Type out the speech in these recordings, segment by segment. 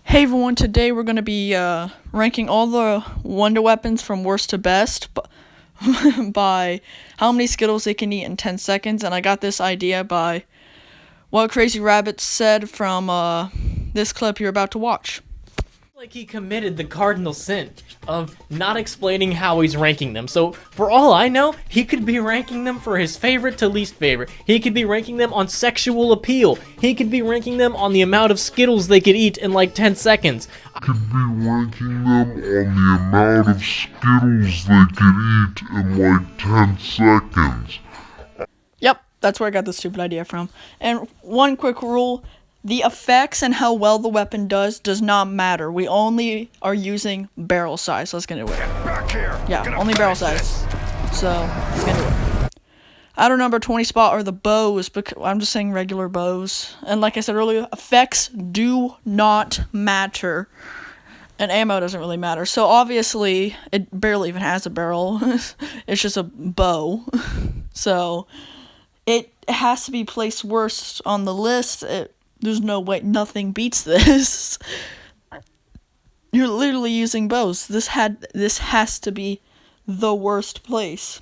Hey everyone, today we're going to be ranking all the Wonder Weapons from worst to best by how many Skittles they can eat in 10 seconds. And I got this idea by what Crazy Rabbit said from this clip you're about to watch. Like he committed the cardinal sin of not explaining how he's ranking them. So for all I know, he could be ranking them for his favorite to least favorite. He could be ranking them on sexual appeal. He could be ranking them on the amount of Skittles they could eat in like 10 seconds. Could be ranking them on the amount of Skittles they could eat in like 10 seconds. Yep, that's where I got this stupid idea from. And one quick rule. The effects and how well the weapon does not matter. We only are using barrel size. Let's get into it. Yeah, only barrel size. So, let's get into it. Outer number 20 spot are the bows, because I'm just saying regular bows. And like I said earlier, effects do not matter. And ammo doesn't really matter. So obviously, it barely even has a barrel. It's just a bow. So, it has to be placed worst on the list. There's no way, nothing beats this. You're literally using bows. This has to be the worst place.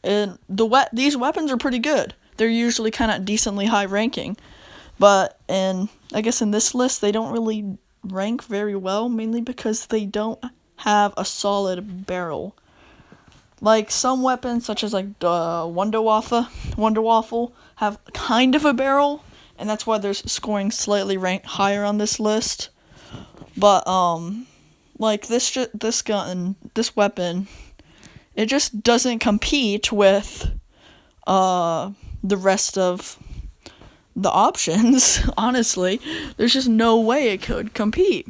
And these weapons are pretty good. They're usually kind of decently high ranking, but I guess in this list they don't really rank very well, mainly because they don't have a solid barrel. Like some weapons, such as like Wonder Waffle, have kind of a barrel, and that's why they're scoring slightly ranked higher on this list. But like this weapon, it just doesn't compete with the rest of the options. Honestly, there's just no way it could compete.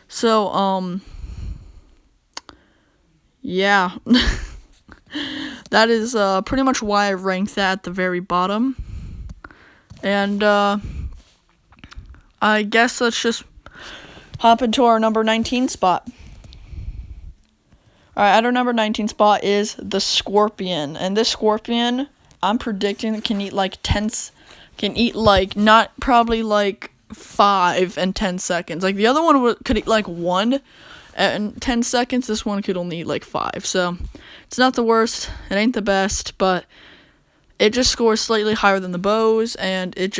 So yeah. That is pretty much why I ranked that at the very bottom. And I guess let's just hop into our number 19 spot. Alright, at our number 19 spot is the Scorpion. And this Scorpion, I'm predicting can eat like not probably like 5 in 10 seconds. Like the other one could eat like 1 in 10 seconds. This one could only eat like 5. So it's not the worst. It ain't the best, but it just scores slightly higher than the bows, and it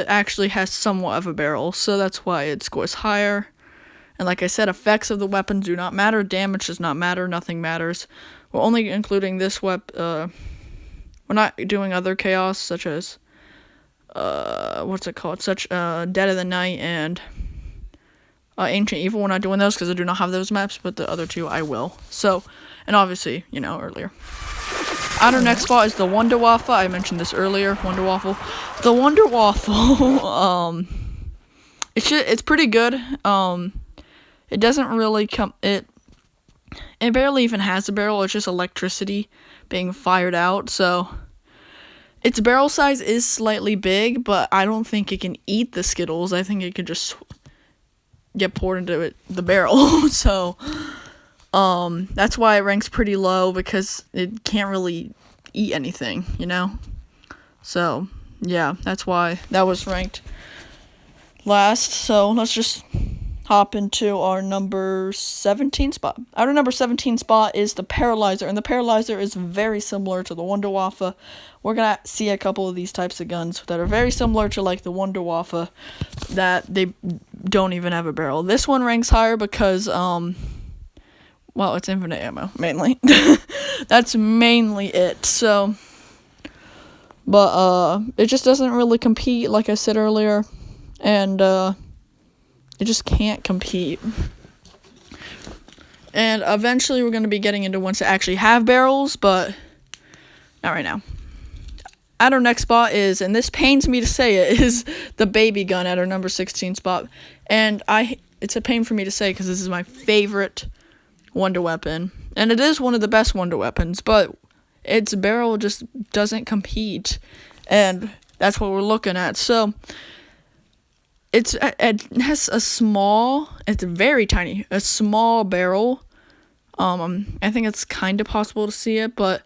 actually has somewhat of a barrel, so that's why it scores higher. And like I said, effects of the weapons do not matter, damage does not matter, nothing matters. We're only including this weapon. We're not doing other chaos, such as what's it called? Dead of the Night and Ancient Evil. We're not doing those because I do not have those maps, but the other two I will. So, and obviously, earlier. At our next spot is the Wonder Waffle. I mentioned this earlier, Wonder Waffle. The Wonder Waffle, it's pretty good. It doesn't really it barely even has a barrel. It's just electricity being fired out. So its barrel size is slightly big, but I don't think it can eat the Skittles. I think it could just get poured into the barrel. So that's why it ranks pretty low, because it can't really eat anything, So yeah, that's why that was ranked last. So let's just hop into our number 17 spot. Our number 17 spot is the Paralyzer, and the Paralyzer is very similar to the Wonder Waffle. We're gonna see a couple of these types of guns that are very similar to like the Wonder Waffle, that they don't even have a barrel. This one ranks higher because well, it's infinite ammo, mainly. That's mainly it. So, but it just doesn't really compete, like I said earlier, and it just can't compete. And eventually we're going to be getting into ones that actually have barrels, but not right now. At our next spot is, and this pains me to say it, is the Baby Gun at our number 16 spot. And it's a pain for me to say because this is my favorite Wonder Weapon, and it is one of the best Wonder Weapons, but its barrel just doesn't compete, and that's what we're looking at. So it has it's very tiny, a small barrel. I think it's kind of possible to see it, but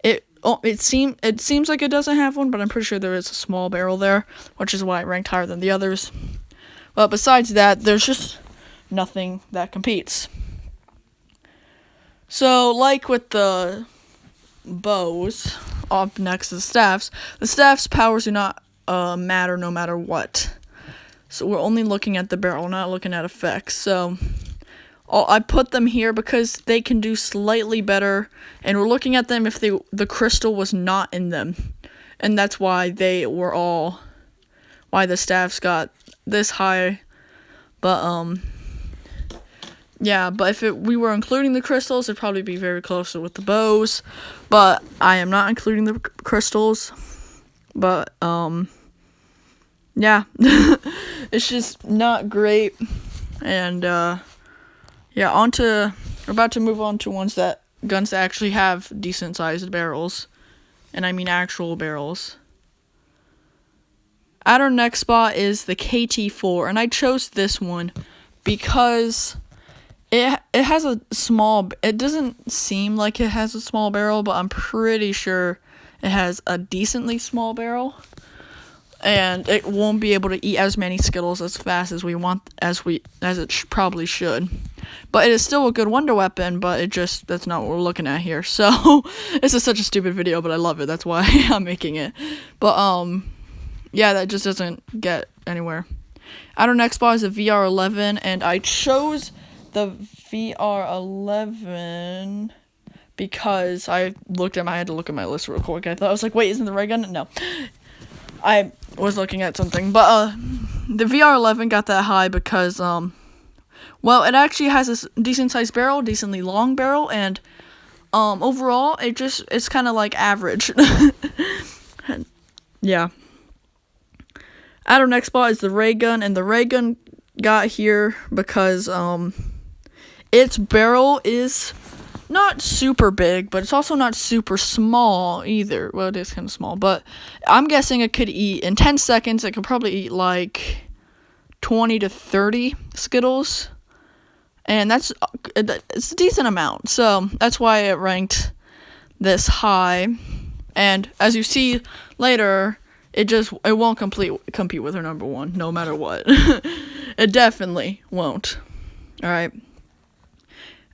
it Oh, it seems like it doesn't have one, but I'm pretty sure there is a small barrel there, which is why it ranked higher than the others. But besides that, there's just nothing that competes. So, like with the bows, up next to the staff's powers do not matter no matter what. So we're only looking at the barrel, not looking at effects. So I put them here because they can do slightly better, and we're looking at them if the crystal was not in them, and that's why why the staffs got this high. But yeah, but if we were including the crystals, it'd probably be very close with the bows. But I am not including the crystals. But yeah, it's just not great. And yeah, we're about to move on to guns that actually have decent sized barrels, and I mean actual barrels. At our next spot is the KT4, and I chose this one because it has a small. It doesn't seem like it has a small barrel, but I'm pretty sure it has a decently small barrel. And it won't be able to eat as many Skittles as fast as it probably should. But it is still a good wonder weapon, but that's not what we're looking at here. So this is such a stupid video, but I love it. That's why I'm making it. But yeah, that just doesn't get anywhere. At our next spot is the VR11, and I chose the VR11 because I had to look at my list real quick. I was like, wait, isn't the ray gun? No. I was looking at something, but the VR11 got that high because well, it actually has a decent sized barrel, decently long barrel, and overall it's kind of like average. Yeah. At our next spot is the ray gun, and the ray gun got here because its barrel is not super big, but it's also not super small either. Well, it is kind of small, but I'm guessing it could eat, in 10 seconds, it could probably eat like 20 to 30 Skittles. And it's a decent amount. So that's why it ranked this high. And as you see later, it won't compete with her number one, no matter what. It definitely won't. Alright.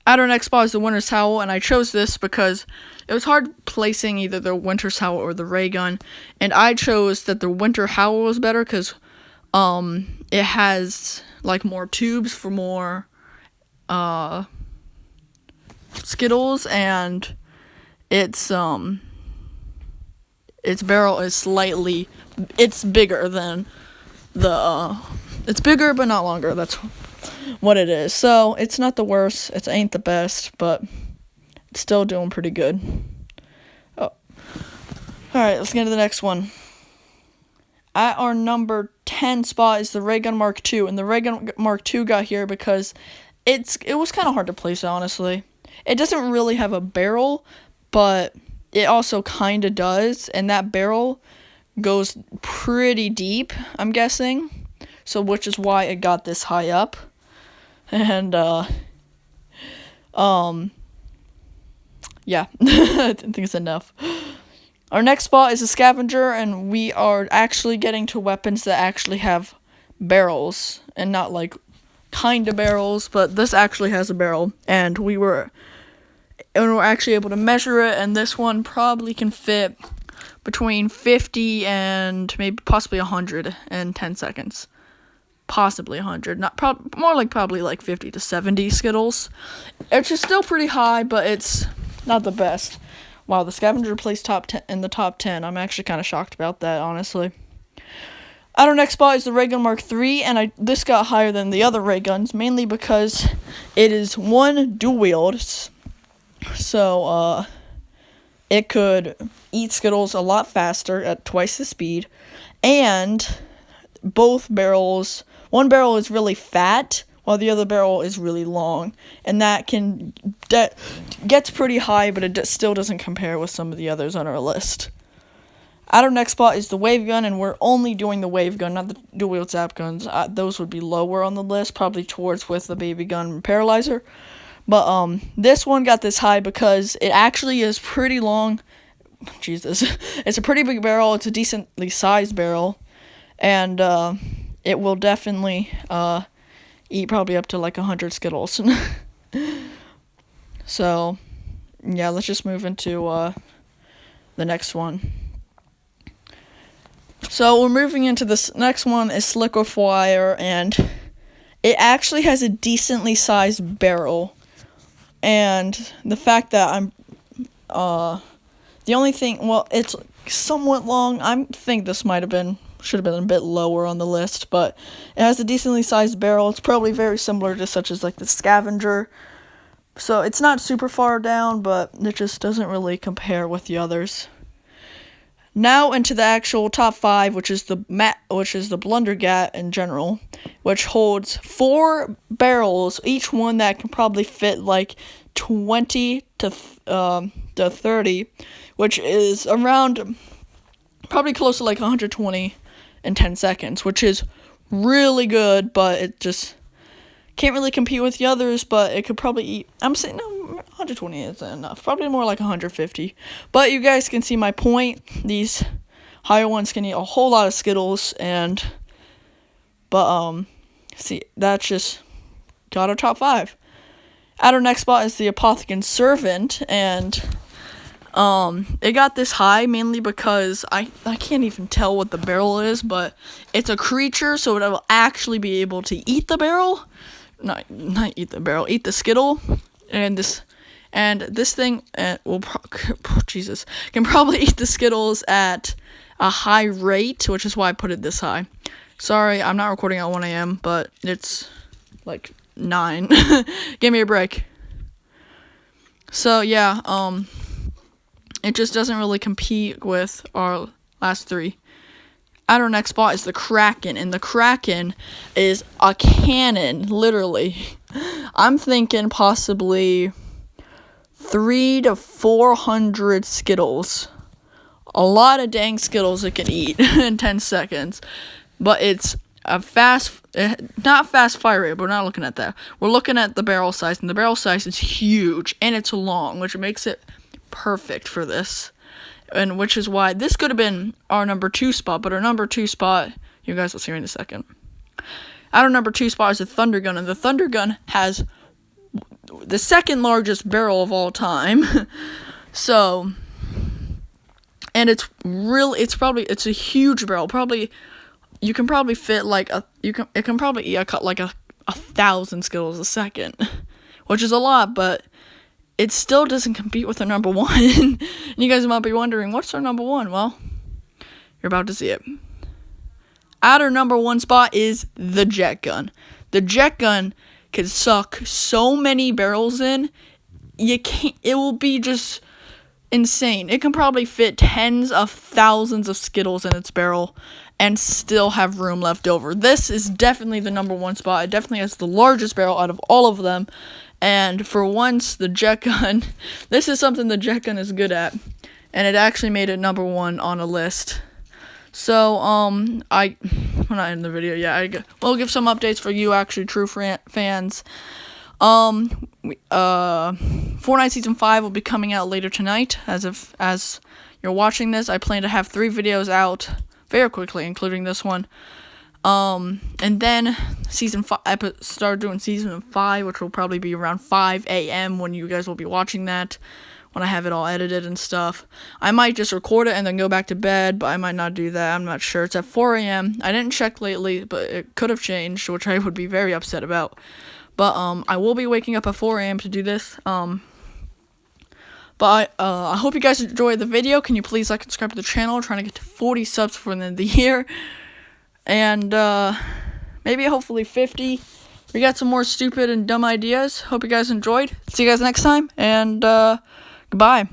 At our next spot is the Winter's Howl, and I chose this because it was hard placing either the Winter's Howl or the ray gun, and I chose that the Winter Howl was better because it has like more tubes for more Skittles, and its barrel is it's bigger than it's bigger but not longer. That's what it is. So it's not the worst. It ain't the best, but it's still doing pretty good. Oh, all right. Let's get to the next one. At our number 10 spot is the Ray Gun Mark II, and the Ray Gun Mark II got here because it was kind of hard to place, honestly. It doesn't really have a barrel, but it also kind of does, and that barrel goes pretty deep, I'm guessing. So which is why it got this high up. And yeah, I think it's enough. Our next spot is a scavenger, and we are actually getting to weapons that actually have barrels, and not like kind of barrels, but this actually has a barrel, and we're actually able to measure it, and this one probably can fit between 50 and maybe possibly 100 in 10 seconds. Possibly 100, probably like 50 to 70 Skittles. It's just still pretty high, but it's not the best. Wow, the scavenger placed in the top 10. I'm actually kind of shocked about that, honestly. At our next spot is the Ray Gun Mark III, and this got higher than the other ray guns, mainly because it is one dual wield. So it could eat Skittles a lot faster at twice the speed, and one barrel is really fat, while the other barrel is really long, and that gets pretty high, but it still doesn't compare with some of the others on our list. At our next spot is the wave gun, and we're only doing the wave gun, not the dual wield zap guns. Those would be lower on the list, probably towards with the baby gun and paralyzer. But this one got this high because it actually is pretty long, Jesus, it's a pretty big barrel. It's a decently sized barrel, and it will definitely eat probably up to like 100 Skittles. So, yeah, let's just move into the next one. So we're moving into this next one is Liquefier, and it actually has a decently sized barrel. And the fact that I'm the only thing, well, it's somewhat long. I think this should have been a bit lower on the list, but it has a decently sized barrel. It's probably very similar to such as like the Scavenger. So it's not super far down, but it just doesn't really compare with the others. Now into the actual top 5, which is the Blundergat in general, which holds 4 barrels, each one that can probably fit like 20 to 30, which is around probably close to like 120 in 10 seconds, which is really good, but it just can't really compete with the others. But it could probably eat, I'm saying, no, 120 isn't enough, probably more like 150, but you guys can see my point. These higher ones can eat a whole lot of Skittles, but see, that's just got our top 5. At our next spot is the Apothecary Servant, and it got this high mainly because I can't even tell what the barrel is, but it's a creature, so it will actually be able to eat the barrel. Not eat the barrel, eat the Skittle, and this thing will can probably eat the Skittles at a high rate, which is why I put it this high. Sorry, I'm not recording at 1 a.m., but it's like 9. Give me a break. So yeah, it just doesn't really compete with our last 3. At our next spot is the Kraken, and the Kraken is a cannon, literally. I'm thinking possibly 300 to 400 Skittles. A lot of dang Skittles it can eat in 10 seconds. But it's a not fast fire rate, but we're not looking at that. We're looking at the barrel size, and the barrel size is huge, and it's long, which makes it perfect for this. And which is why this could have been our number 2 spot, but our number 2 spot, you guys will see in a second. At our number 2 spot is the Thunder Gun, and the Thunder Gun has the second largest barrel of all time. So, and it's a huge barrel. Probably you can probably fit like it can probably eat like a 1,000 Skittles a second, which is a lot, but it still doesn't compete with our number 1. And you guys might be wondering, what's our number 1? Well, you're about to see it. At our number 1 spot is the Jet Gun. The Jet Gun can suck so many barrels in. It will be just insane. It can probably fit tens of thousands of Skittles in its barrel and still have room left over. This is definitely the number 1 spot. It definitely has the largest barrel out of all of them. And for once, the Jet Gun, this is something the Jet Gun is good at. And it actually made it number 1 on a list. So, we're not in the video yet. We'll give some updates for you, actually, true fans. Fortnite Season 5 will be coming out later tonight. As you're watching this, I plan to have 3 videos out very quickly, including this one. And then Season 5, I started doing Season 5, which will probably be around 5 a.m. when you guys will be watching that, when I have it all edited and stuff. I might just record it and then go back to bed, but I might not do that. I'm not sure. It's at 4 a.m. I didn't check lately, but it could have changed, which I would be very upset about. But I will be waking up at 4 a.m. to do this. But I hope you guys enjoyed the video. Can you please like and subscribe to the channel? I'm trying to get to 40 subs before the end of the year. And maybe hopefully 50. We got some more stupid and dumb ideas. Hope you guys enjoyed. See you guys next time. And goodbye.